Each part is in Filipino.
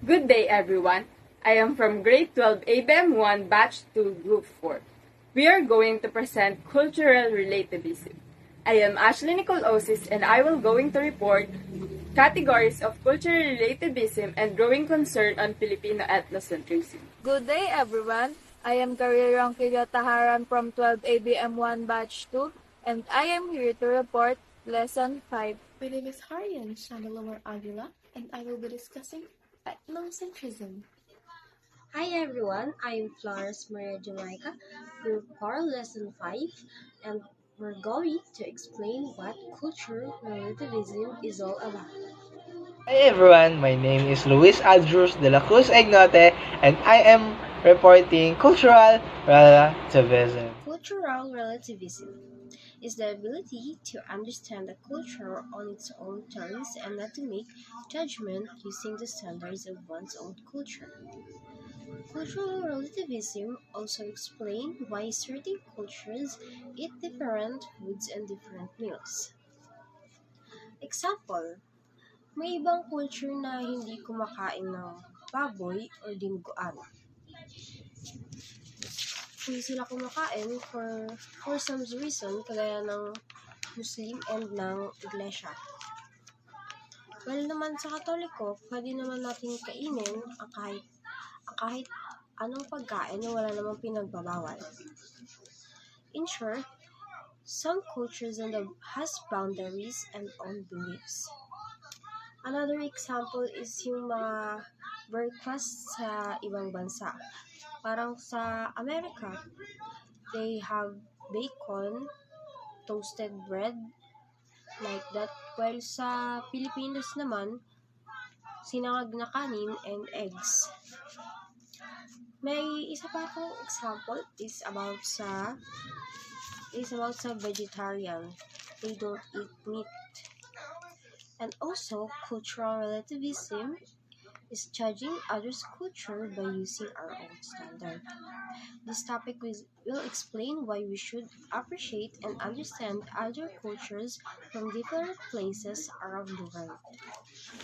Good day, everyone. I am from Grade 12 ABM 1 Batch 2 Group 4. We are going to present cultural relativism. I am Ashley Nicolosis and I will going to report categories of cultural relativism and growing concern on Filipino ethnocentrism. Good day, everyone. I am Karirang Kiryataharan from 12 ABM 1 Batch 2, and I am here to report Lesson 5. My name is Harian Shamalomar Aguila, and I will be discussing ethnocentrism. Hi everyone, I'm Flores Maria Jamaica, Group 4 Lesson 5, and we're going to explain what cultural relativism is all about. Hi everyone, my name is Luis Aldrus de la Cruz Ignote and I am reporting cultural relativism. Cultural relativism is the ability to understand a culture on its own terms and not to make judgment using the standards of one's own culture. Cultural relativism also explains why certain cultures eat different foods and different meals. Example, may ibang culture na hindi kumakain ng baboy or dinuguan. Hindi sila kumakain for some reason, kagaya ng Muslim and ng Iglesia. Well naman sa Katoliko, pwede naman natin kainin ang kahit anong pagkain na wala namang pinagbabawal. In short, some cultures has boundaries and own beliefs. Another example is yung mga breakfast sa ibang bansa. Parang sa Amerika, they have bacon, toasted bread, like that. While sa Pilipinas naman, sinangag na kanin and eggs. May isa pa akong example is about sa vegetarian. They don't eat meat. And also, cultural relativism is judging others' culture by using our own standard. This topic will explain why we should appreciate and understand other cultures from different places around the world.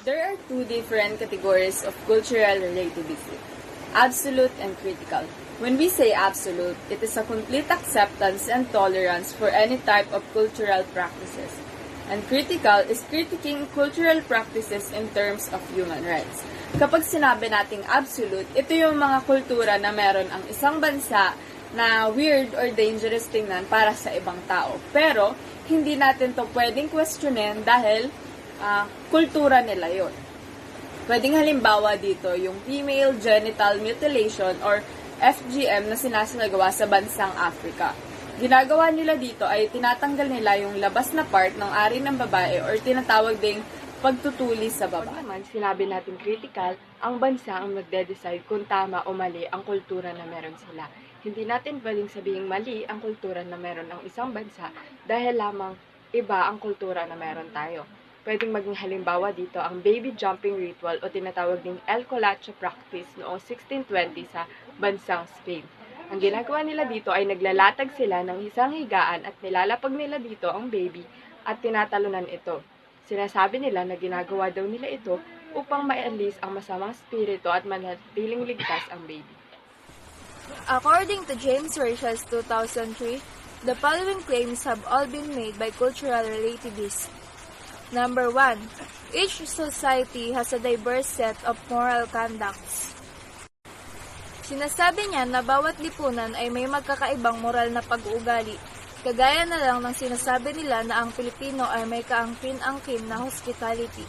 There are two different categories of cultural relativism, absolute and critical. When we say absolute, it is a complete acceptance and tolerance for any type of cultural practices. And critical is critiquing cultural practices in terms of human rights. Kapag sinabi nating absolute, ito yung mga kultura na meron ang isang bansa na weird or dangerous tingnan para sa ibang tao. Pero, hindi natin to pwedeng questionin dahil kultura nila yon. Pwedeng halimbawa dito yung female genital mutilation or FGM na sinasagawa sa bansang Africa. Ginagawa nila dito ay tinatanggal nila yung labas na part ng ari ng babae or tinatawag ding pagtutuli sa babae. Naman, sinabi natin critical, ang bansa ang magde-decide kung tama o mali ang kultura na meron sila. Hindi natin pwedeng sabihing mali ang kultura na meron ng isang bansa dahil lamang iba ang kultura na meron tayo. Pwedeng maging halimbawa dito ang baby jumping ritual o tinatawag ding El Colacho practice noong 1620 sa bansang Spain. Ang ginagawa nila dito ay naglalatag sila ng isang higaan at nilalapag nila dito ang baby at tinatalunan ito. Sinasabi nila na ginagawa daw nila ito upang maalis ang masamang spirito at manatiling ligtas ang baby. According to James Rachel's 2003, the following claims have all been made by cultural relativists. Number 1. Each society has a diverse set of moral conducts. Sinasabi niya na bawat lipunan ay may magkakaibang moral na pag-uugali, kagaya na lang ng sinasabi nila na ang Pilipino ay may kaangkin-angkin na hospitality.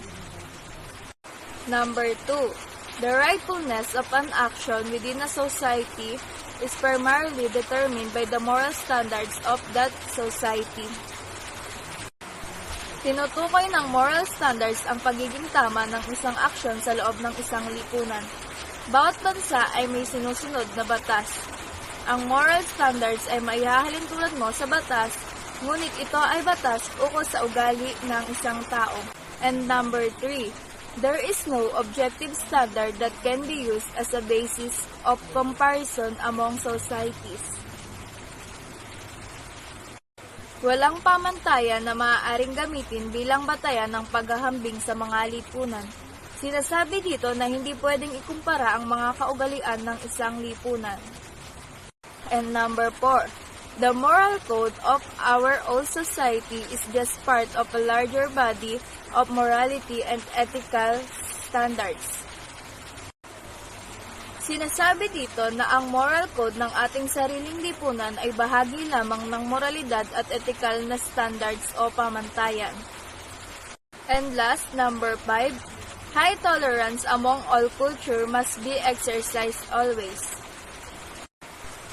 Number 2. The rightfulness of an action within a society is primarily determined by the moral standards of that society. Tinutukoy ng moral standards ang pagiging tama ng isang aksyon sa loob ng isang lipunan. Bawat bansa ay may sinusunod na batas. Ang moral standards ay maihahalin tulad mo sa batas, ngunit ito ay batas ukol sa ugali ng isang tao. And number 3, there is no objective standard that can be used as a basis of comparison among societies. Walang pamantayan na maaaring gamitin bilang batayan ng paghahambing sa mga lipunan. Sinasabi dito na hindi pwedeng ikumpara ang mga kaugalian ng isang lipunan. And number 4, the moral code of our old society is just part of a larger body of morality and ethical standards. Sinasabi dito na ang moral code ng ating sariling lipunan ay bahagi lamang ng moralidad at ethical na standards o pamantayan. And last, number 5, high tolerance among all culture must be exercised always.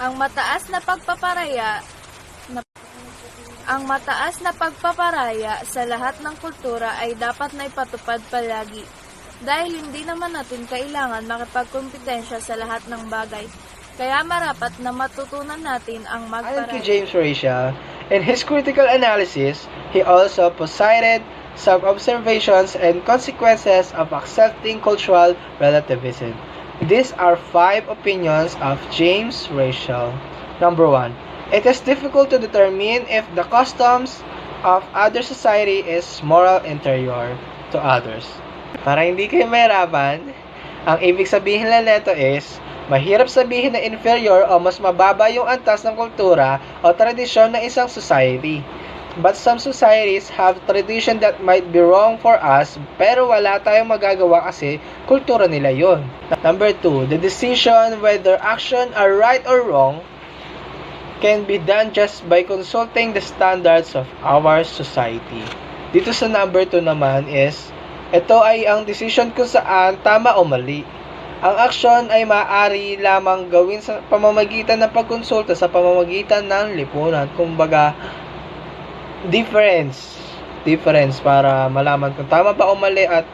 Ang mataas na pagpaparaya sa lahat ng kultura ay dapat na ipatupad palagi. Dahil hindi naman natin kailangan makipagkompetensya sa lahat ng bagay. Kaya marapat na matutunan natin ang Ayon kay magparaya. James Rachel, in his critical analysis, he also posited some observations and consequences of accepting cultural relativism. These are 5 opinions of James Rachel. Number 1. It is difficult to determine if the customs of other society is moral inferior to others. Para hindi kayo mahirapan, ang ibig sabihin lang nito is, mahirap sabihin na inferior o mas mababa yung antas ng kultura o tradisyon ng isang society. But some societies have tradition that might be wrong for us, pero wala tayong magagawa kasi kultura nila yon. Number 2, the decision whether action are right or wrong can be done just by consulting the standards of our society. Dito sa number 2 naman is, ito ay ang decision kung saan tama o mali. Ang aksyon ay maaari lamang gawin sa pamamagitan ng pagkonsulta sa pamamagitan ng lipunan. Kumbaga, difference para malaman kung tama ba o mali at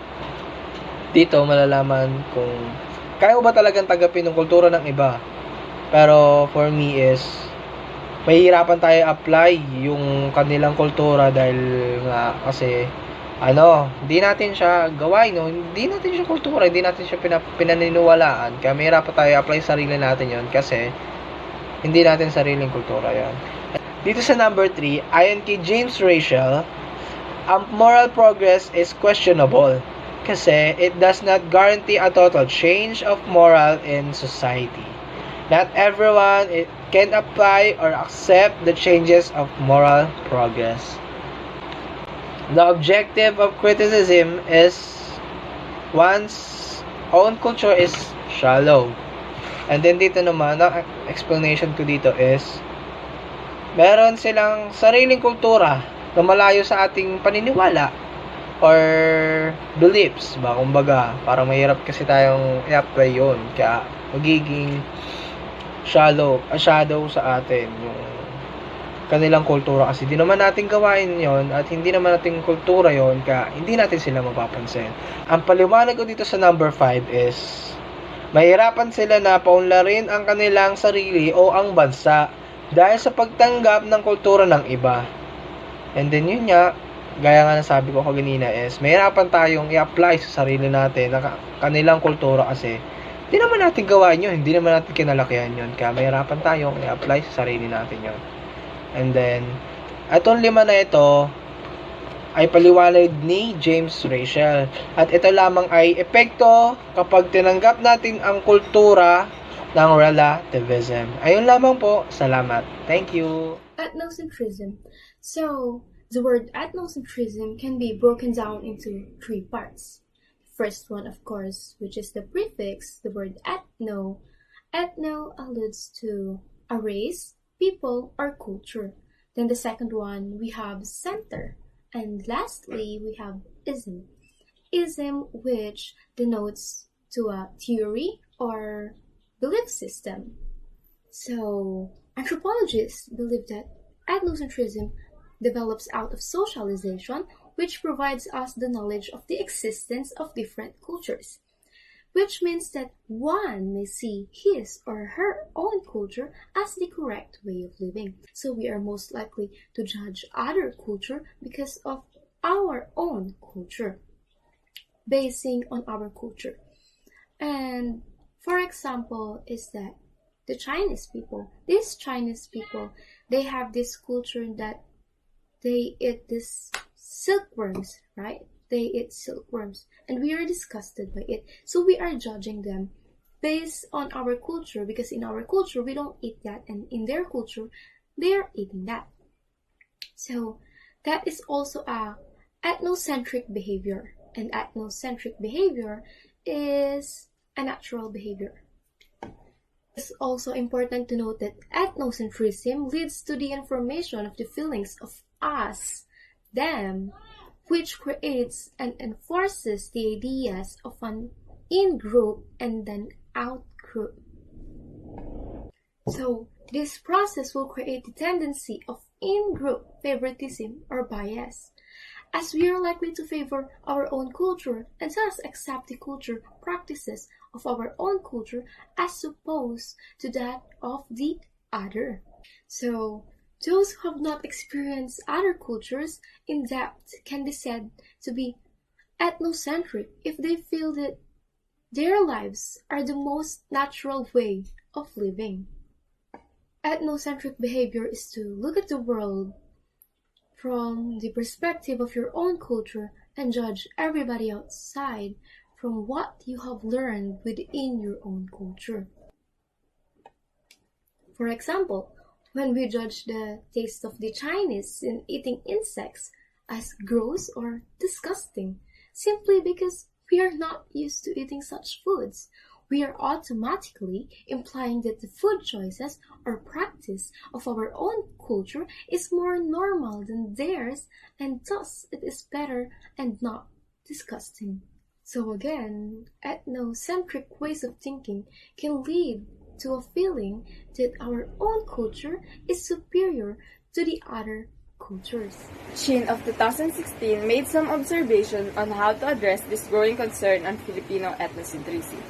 dito malalaman kung kaya mo ba talagang tanggapin ng kultura ng iba. Pero for me is, mahihirapan tayo apply yung kanilang kultura dahil nga kasi hindi natin siya gawain, hindi natin siya kultura, hindi natin siya pinaniniwalaan. Kaya may hirap tayo apply sarili natin yon kasi hindi natin sariling kultura yon. Dito sa number 3, ayon kay James Rachel, ang moral progress is questionable kasi it does not guarantee a total change of moral in society. Not everyone can apply or accept the changes of moral progress. The objective of criticism is one's own culture is shallow. And then dito naman, ang explanation ko dito is, meron silang sariling kultura na malayo sa ating paniniwala or beliefs. Kumbaga, parang mahirap kasi tayong i-apply yun. Kaya magiging shadow sa atin yung kanilang kultura kasi di naman natin gawain yon at hindi naman natin kultura yon kaya hindi natin sila mapapansin. Ang paliwanag ko dito sa number 5 is mahirapan sila na paunlarin ang kanilang sarili o ang bansa dahil sa pagtanggap ng kultura ng iba. And then yun nga, gaya nga nasabi ko kanina is mahirapan tayong i-apply sa sarili natin na kanilang kultura kasi hindi naman natin gawain yun, hindi naman natin kinalakihan yun kaya mahirapan tayong i-apply sa sarili natin yun. And then, itong 5 na ito ay paliwanag ni James Rachel. At ito lamang ay epekto kapag tinanggap natin ang kultura ng relativism. Ayun lamang po. Salamat. Thank you. Ethnocentrism. So, the word ethnocentrism can be broken down into 3 parts. First one, of course, which is the prefix, the word ethno. Ethno alludes to a race, people, or culture. Then the second one, we have center. And lastly, we have ism. Ism, which denotes to a theory or belief system. So, anthropologists believe that ethnocentrism develops out of socialization, which provides us the knowledge of the existence of different cultures, which means that one may see his or her own culture as the correct way of living. So we are most likely to judge other culture because of our own culture, basing on our culture. And for example, is that the Chinese people, they have this culture that they eat this silkworms, right? they eat silkworms, and we are disgusted by it. So we are judging them based on our culture, because in our culture we don't eat that, and in their culture they are eating that. So that is also a ethnocentric behavior, and ethnocentric behavior is a natural behavior. It's also important to note that ethnocentrism leads to the information of the feelings of us, them, which creates and enforces the ideas of an in-group and then out-group. So this process will create the tendency of in-group favoritism or bias, as we are likely to favor our own culture and thus accept the culture practices of our own culture as opposed to that of the other. So those who have not experienced other cultures in depth can be said to be ethnocentric if they feel that their lives are the most natural way of living. Ethnocentric behavior is to look at the world from the perspective of your own culture and judge everybody outside from what you have learned within your own culture. For example, when we judge the taste of the Chinese in eating insects as gross or disgusting, simply because we are not used to eating such foods, we are automatically implying that the food choices or practice of our own culture is more normal than theirs, and thus it is better and not disgusting. So again, ethnocentric ways of thinking can lead to a feeling that our own culture is superior to the other cultures. Shin of 2016 made some observation on how to address this growing concern on Filipino ethnocentrism.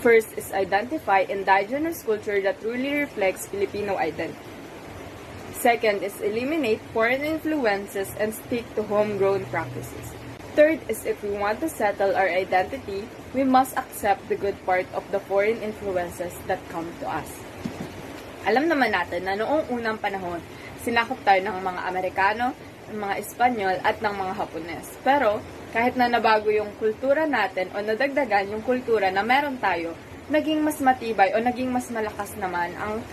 First is identify indigenous culture that truly reflects Filipino identity. Second is eliminate foreign influences and stick to homegrown practices. Third is if we want to settle our identity, we must accept the good part of the foreign influences that come to us. Alam naman natin na noong unang panahon, sinakop tayo ng mga Amerikano, ng mga Espanyol at ng mga Hapones. Pero kahit na nabago yung kultura natin o nadagdagan yung kultura na meron tayo, naging mas matibay o naging mas malakas naman ang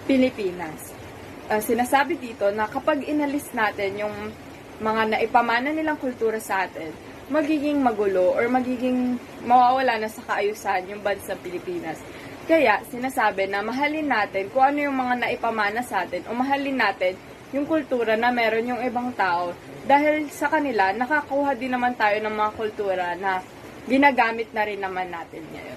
Pilipinas. Sinasabi dito na kapag inalis natin yung mga naipamana nilang kultura sa atin, magiging magulo or magiging mawawala na sa kaayusan yung bansang Pilipinas. Kaya sinasabi na mahalin natin kung ano yung mga naipamana sa atin o mahalin natin yung kultura na meron yung ibang tao dahil sa kanila nakakuha din naman tayo ng mga kultura na ginagamit na rin naman natin ngayon.